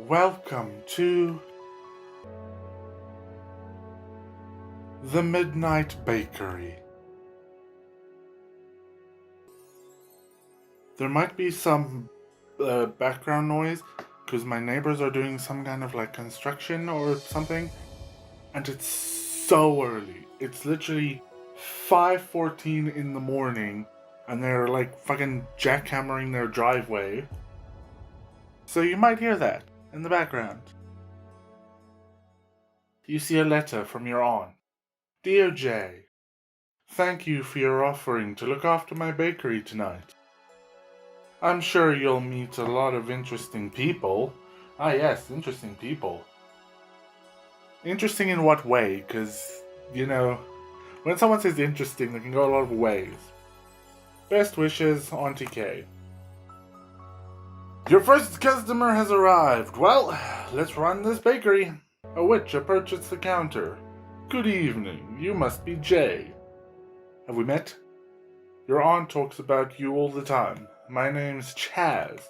Welcome to the Midnight Bakery. There might be some background noise because my neighbors are doing some kind of construction or something, and it's so early. It's literally 5:14 in the morning, and they're fucking jackhammering their driveway. So you might hear that in the background. You see a letter from your aunt. Dear Jay, thank you for your offering to look after my bakery tonight. I'm sure you'll meet a lot of interesting people. Ah yes, interesting people. Interesting in what way? Because, when someone says interesting, they can go a lot of ways. Best wishes, Auntie Kay. Your first customer has arrived. Well, let's run this bakery. A witch approaches the counter. Good evening, you must be Jay. Have we met? Your aunt talks about you all the time. My name's Chaz.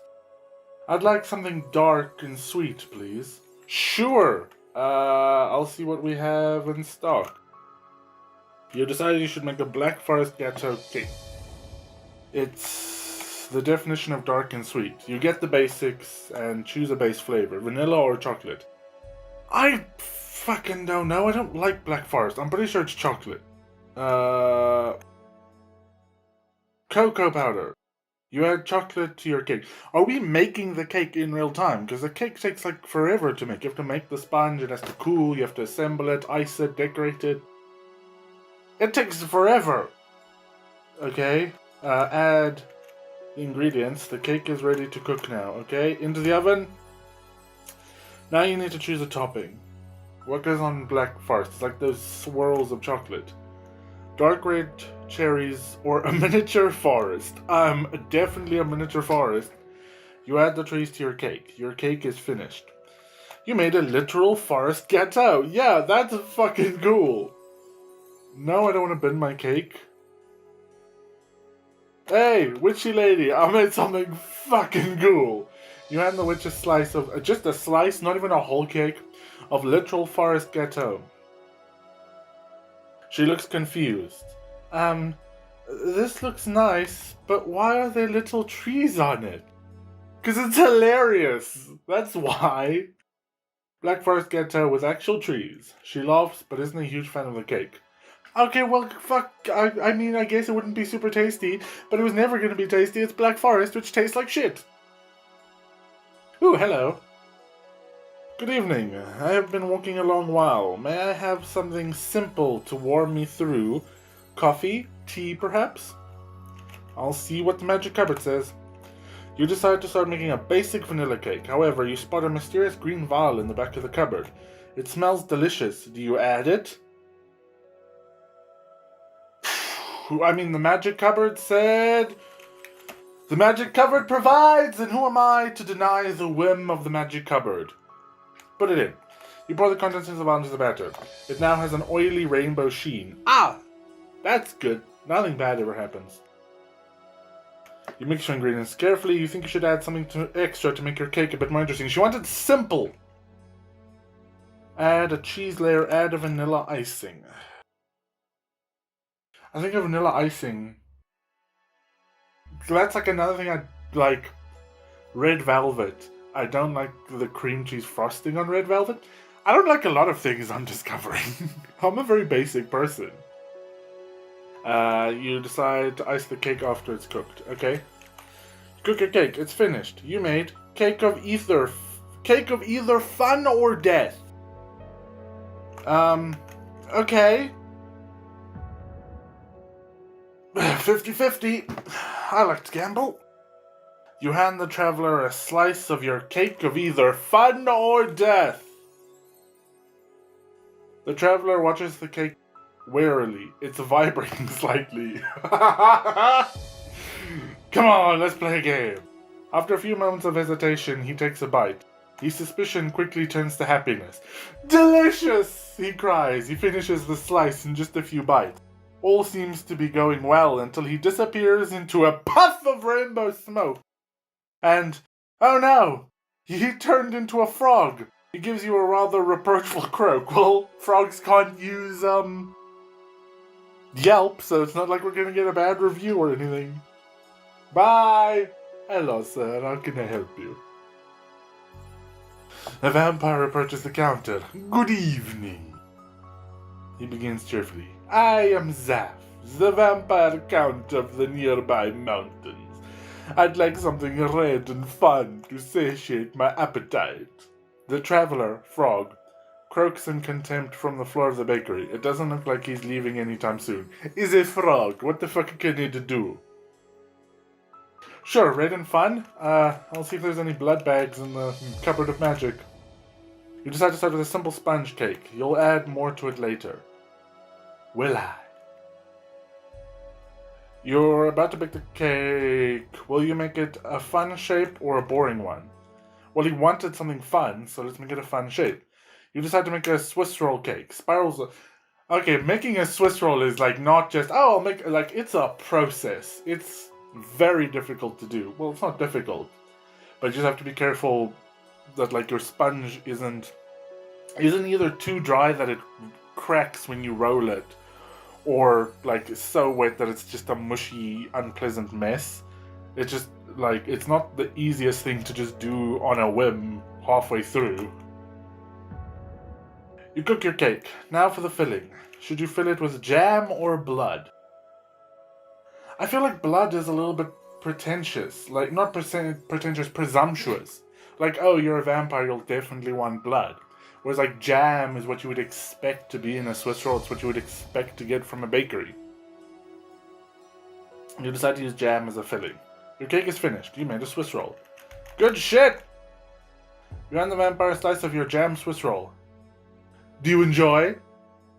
I'd like something dark and sweet, please. Sure. I'll see what we have in stock. You decided you should make a Black Forest Gâteau cake. It's the definition of dark and sweet. You get the basics and choose a base flavor, vanilla or chocolate. I fucking don't know. I don't like Black Forest. I'm pretty sure it's chocolate. Cocoa powder. You add chocolate to your cake. Are we making the cake in real time? Because the cake takes forever to make. You have to make the sponge, it has to cool, you have to assemble it, ice it, decorate it. It takes forever. Okay, add the ingredients. The cake is ready to cook now, okay? Into the oven. Now you need to choose a topping. What goes on Black Forest? It's like those swirls of chocolate. Dark red cherries or a miniature forest. Definitely a miniature forest. You add the trees to your cake. Your cake is finished. You made a literal forest gâteau. Yeah, that's fucking cool. No, I don't want to bend my cake. Hey, witchy lady, I made something fucking cool. You hand the witch a slice of, just a slice, not even a whole cake, of literal forest gâteau. She looks confused. This looks nice, but why are there little trees on it? 'Cause it's hilarious! That's why! Black Forest Gâteau with actual trees. She laughs, but isn't a huge fan of the cake. Okay, well, fuck, I mean, I guess it wouldn't be super tasty, but it was never gonna be tasty. It's Black Forest, which tastes like shit. Ooh, hello. Good evening. I have been walking a long while. May I have something simple to warm me through? Coffee? Tea, perhaps? I'll see what the magic cupboard says. You decide to start making a basic vanilla cake. However, you spot a mysterious green vial in the back of the cupboard. It smells delicious. Do you add it? I mean, the magic cupboard said... The magic cupboard provides, and who am I to deny the whim of the magic cupboard? Put it in. You pour the contents of the vial into the batter. It now has an oily rainbow sheen. Ah! That's good. Nothing bad ever happens. You mix your ingredients carefully. You think you should add something extra to make your cake a bit more interesting. She wanted simple. Add a cheese layer. Add a vanilla icing. I think a vanilla icing... That's another thing I like. Red velvet. I don't like the cream cheese frosting on red velvet. I don't like a lot of things I'm discovering. I'm a very basic person. You decide to ice the cake after it's cooked, okay? Cook your cake, it's finished. You made cake of either fun or death. Okay. 50-50. I like to gamble. You hand the traveler a slice of your cake of either fun or death. The traveler watches the cake warily. It's vibrating slightly. Come on, let's play a game. After a few moments of hesitation, he takes a bite. His suspicion quickly turns to happiness. Delicious! He cries. He finishes the slice in just a few bites. All seems to be going well until he disappears into a puff of rainbow smoke. And, oh no! He turned into a frog. He gives you a rather reproachful croak. Well, frogs can't use, Yelp, so it's not like we're gonna get a bad review or anything. Bye! Hello, sir. How can I help you? The vampire approaches the counter. Good evening. He begins cheerfully. I am Zaf, the vampire count of the nearby mountains. I'd like something red and fun to satiate my appetite. The traveler, frog, croaks in contempt from the floor of the bakery. It doesn't look like he's leaving anytime soon. Is a frog. What the fuck can he do? Sure, red and fun. I'll see if there's any blood bags in the cupboard of magic. You decide to start with a simple sponge cake. You'll add more to it later. Will I? You're about to bake the cake. Will you make it a fun shape or a boring one? Well, he wanted something fun, so let's make it a fun shape. You decide to make a Swiss roll cake. Spirals. Okay, making a Swiss roll is like not just, oh, I'll make, like, it's a process. It's very difficult to do. Well, it's not difficult, but you just have to be careful that, like, your sponge isn't either too dry that it cracks when you roll it, or like so wet that it's just a mushy, unpleasant mess. It's just like, it's not the easiest thing to just do on a whim halfway through. You cook your cake. Now for the filling. Should you fill it with jam or blood? I feel like blood is a little bit pretentious. Like, not pretentious, presumptuous. Like, oh, you're a vampire, you'll definitely want blood. Whereas, like, jam is what you would expect to be in a Swiss roll. It's what you would expect to get from a bakery. You decide to use jam as a filling. Your cake is finished. You made a Swiss roll. Good shit! You hand the vampire a slice of your jam Swiss roll. Do you enjoy?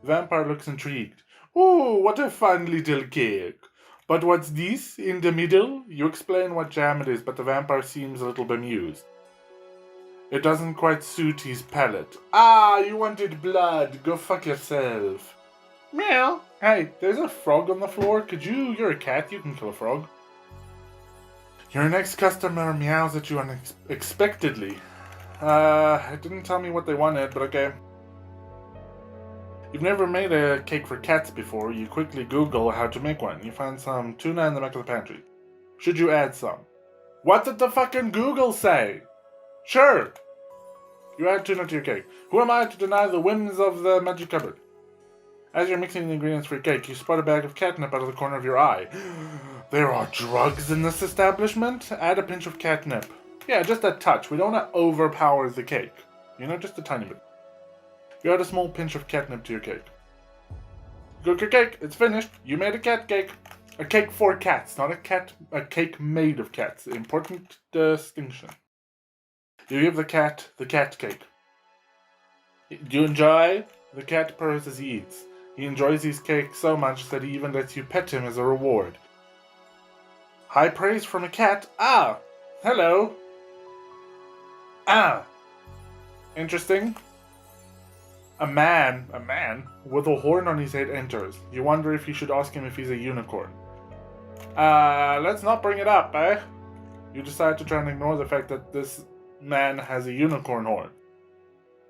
The vampire looks intrigued. Ooh, what a fun little cake. But what's this in the middle? You explain what jam it is, but the vampire seems a little bemused. It doesn't quite suit his palate. Ah, you wanted blood. Go fuck yourself. Meow. Hey, there's a frog on the floor. You're a cat, you can kill a frog. Your next customer meows at you unexpectedly. It didn't tell me what they wanted, but okay. You've never made a cake for cats before. You quickly Google how to make one. You find some tuna in the back of the pantry. Should you add some? What did the fucking Google say? Sure. You add tuna to your cake. Who am I to deny the whims of the magic cupboard? As you're mixing the ingredients for your cake, you spot a bag of catnip out of the corner of your eye. There are drugs in this establishment? Add a pinch of catnip. Yeah, just a touch. We don't want to overpower the cake. You know, just a tiny bit. You add a small pinch of catnip to your cake. Cook your cake. It's finished. You made a cat cake. A cake for cats, not a cake made of cats. Important distinction. You give the cat cake. Do you enjoy? The cat purrs as he eats. He enjoys his cake so much that he even lets you pet him as a reward. High praise from a cat. Ah! Hello! Ah! Interesting. A man with a horn on his head enters. You wonder if you should ask him if he's a unicorn. Let's not bring it up, eh? You decide to try and ignore the fact that this man has a unicorn horn.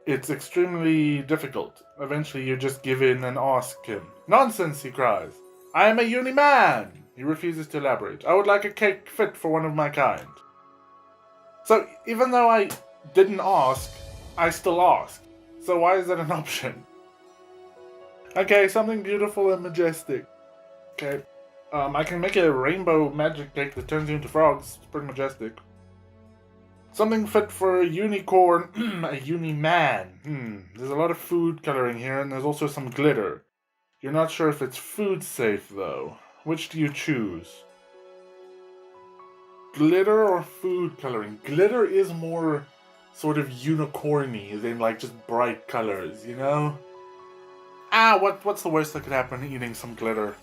It's extremely difficult. Eventually you just give in and ask him. Nonsense, he cries. I am a uni-man! He refuses to elaborate. I would like a cake fit for one of my kind. So, even though I didn't ask, I still ask. So why is that an option? Okay, something beautiful and majestic. Okay. I can make a rainbow magic cake that turns you into frogs. It's pretty majestic. Something fit for a unicorn, a uni-man. There's a lot of food coloring here, and there's also some glitter. You're not sure if it's food safe, though. Which do you choose? Glitter or food coloring? Glitter is more sort of unicorny than, like, just bright colors, you know? What's the worst that could happen eating some glitter?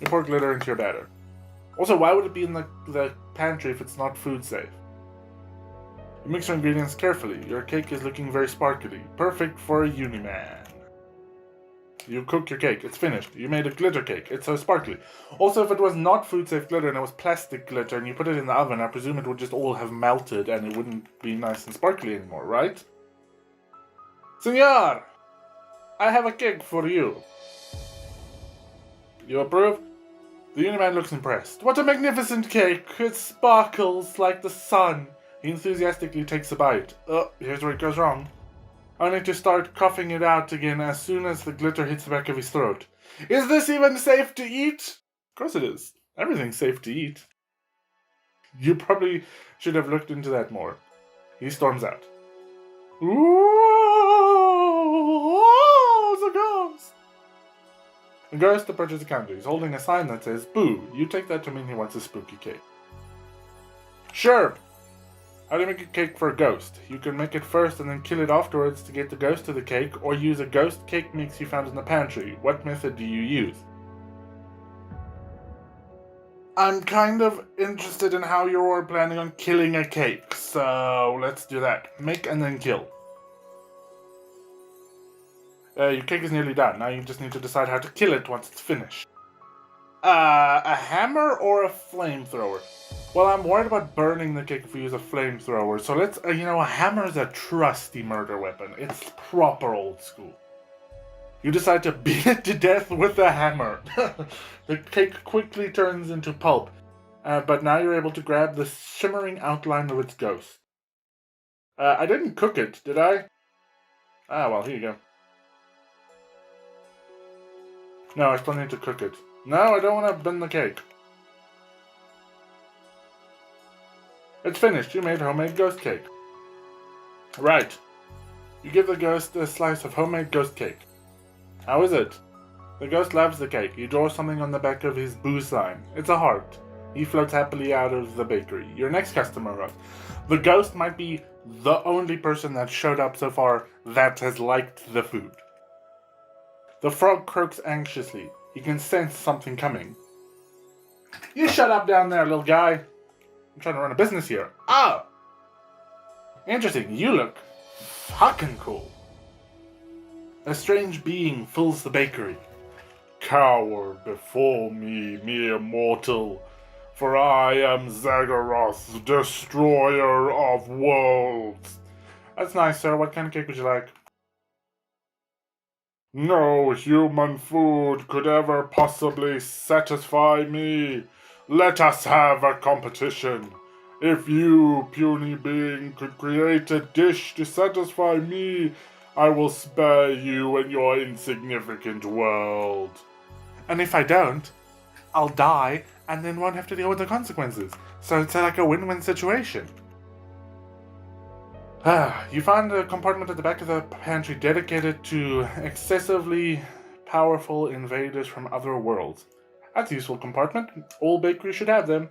You pour glitter into your batter. Also, why would it be in the pantry if it's not food safe? You mix your ingredients carefully. Your cake is looking very sparkly. Perfect for a uni-man. You cooked your cake. It's finished. You made a glitter cake. It's so sparkly. Also, if it was not food-safe glitter and it was plastic glitter and you put it in the oven, I presume it would just all have melted and it wouldn't be nice and sparkly anymore, right? Senor! I have a cake for you. You approve? The Uniman looks impressed. What a magnificent cake! It sparkles like the sun. He enthusiastically takes a bite. Oh, here's where it goes wrong. Only to start coughing it out again as soon as the glitter hits the back of his throat. Is this even safe to eat? Of course it is. Everything's safe to eat. You probably should have looked into that more. He storms out. Ooh, it's a ghost! The ghost approaches the counter. He's holding a sign that says, "Boo." You take that to mean he wants a spooky cake. Sure. How do you make a cake for a ghost? You can make it first and then kill it afterwards to get the ghost to the cake, or use a ghost cake mix you found in the pantry. What method do you use? I'm kind of interested in how you're planning on killing a cake, so let's do that. Make and then kill. Your cake is nearly done. Now you just need to decide how to kill it once it's finished. A hammer or a flamethrower? Well, I'm worried about burning the cake if we use a flamethrower, so let's, a hammer is a trusty murder weapon. It's proper old school. You decide to beat it to death with a hammer. The cake quickly turns into pulp, but now you're able to grab the shimmering outline of its ghost. I didn't cook it, did I? Ah, well, here you go. No, I still need to cook it. No, I don't want to bend the cake. It's finished. You made homemade ghost cake. Right. You give the ghost a slice of homemade ghost cake. How is it? The ghost loves the cake. You draw something on the back of his boo sign. It's a heart. He floats happily out of the bakery. Your next customer arrives. The ghost might be the only person that showed up so far that has liked the food. The frog croaks anxiously. He can sense something coming. You shut up down there, little guy. I'm trying to run a business here. Oh! Interesting. You look fucking cool. A strange being fills the bakery. Cower before me, mere mortal, for I am Zagoroth, destroyer of worlds. That's nice, sir. What kind of cake would you like? No human food could ever possibly satisfy me. Let us have a competition. If you, puny being, could create a dish to satisfy me, I will spare you and your insignificant world. And if I don't, I'll die and then won't have to deal with the consequences. So it's like a win-win situation. You find a compartment at the back of the pantry dedicated to excessively powerful invaders from other worlds. That's a useful compartment. All bakeries should have them.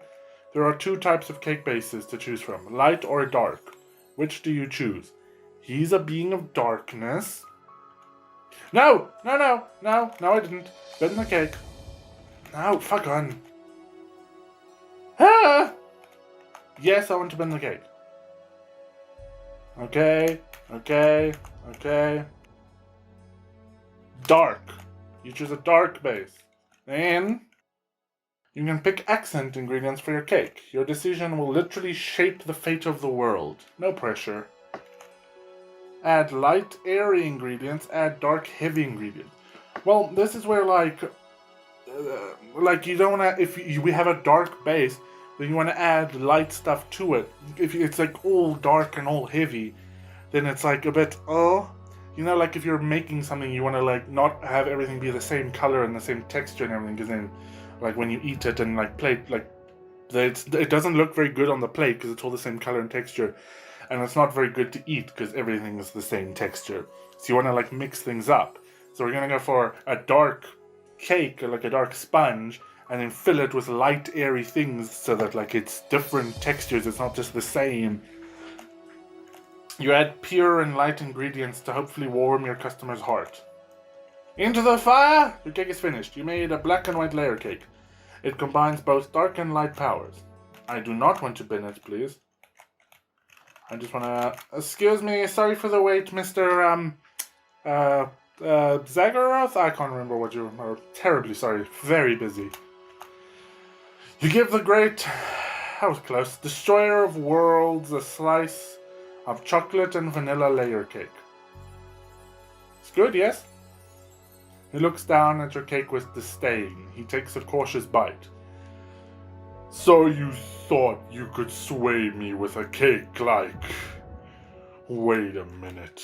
There are 2 types of cake bases to choose from, light or dark. Which do you choose? He's a being of darkness. No, I didn't. Bend the cake. No, fuck on. Ah! Yes, I want to bend the cake. Okay. Dark. You choose a dark base. Then you can pick accent ingredients for your cake. Your decision will literally shape the fate of the world. No pressure. Add light, airy ingredients. Add dark, heavy ingredients. Well, this is where like you don't want to. If we have a dark base, then you want to add light stuff to it. If it's like all dark and all heavy, then it's like a bit like if you're making something, you want to like not have everything be the same color and the same texture and everything, because then like when you eat it and like plate, like it doesn't look very good on the plate because it's all the same color and texture, and it's not very good to eat because everything is the same texture. So you want to like mix things up. So we're gonna go for a dark cake, or like a dark sponge, and then fill it with light, airy things so that like it's different textures. It's not just the same. You add pure and light ingredients to hopefully warm your customer's heart. Into the fire! Your cake is finished. You made a black and white layer cake. It combines both dark and light powers. I do not want to bend it, please. I just want to... Excuse me, sorry for the wait, Mr. Zagoroth? I can't remember what you were. Terribly sorry. Very busy. You give the great, I was close, Destroyer of Worlds a slice of chocolate and vanilla layer cake. It's good, yes? He looks down at your cake with disdain. He takes a cautious bite. So you thought you could sway me with a cake like... Wait a minute.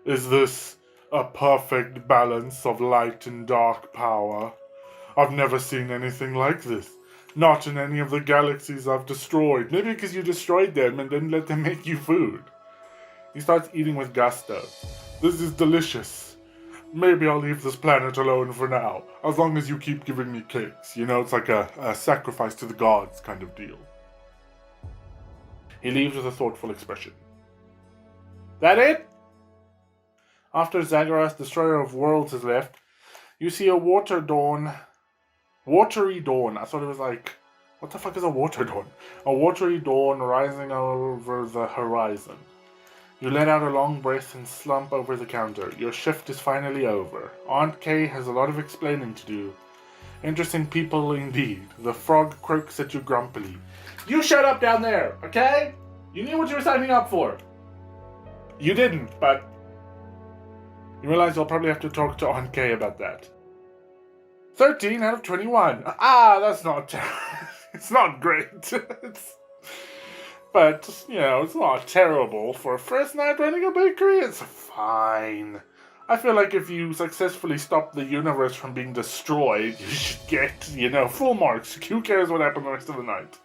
Is this a perfect balance of light and dark power? I've never seen anything like this. Not in any of the galaxies I've destroyed. Maybe because you destroyed them and didn't let them make you food. He starts eating with gusto. This is delicious. Maybe I'll leave this planet alone for now, as long as you keep giving me cakes. You know, it's like a sacrifice to the gods kind of deal. He leaves with a thoughtful expression. That it? After Zagoroth, Destroyer of Worlds, has left, you see a watery dawn. I thought it was like, what the fuck is a water dawn? A watery dawn rising over the horizon. You let out a long breath and slump over the counter. Your shift is finally over. Aunt Kay has a lot of explaining to do. Interesting people indeed. The frog croaks at you grumpily. You shut up down there, okay? You knew what you were signing up for. You didn't, but you realize you'll probably have to talk to Aunt Kay about that. 13 out of 21. That's not... it's not great. But, you know, it's not terrible. For a first night running a bakery, it's fine. I feel like if you successfully stop the universe from being destroyed, you should get, full marks. Who cares what happened the rest of the night?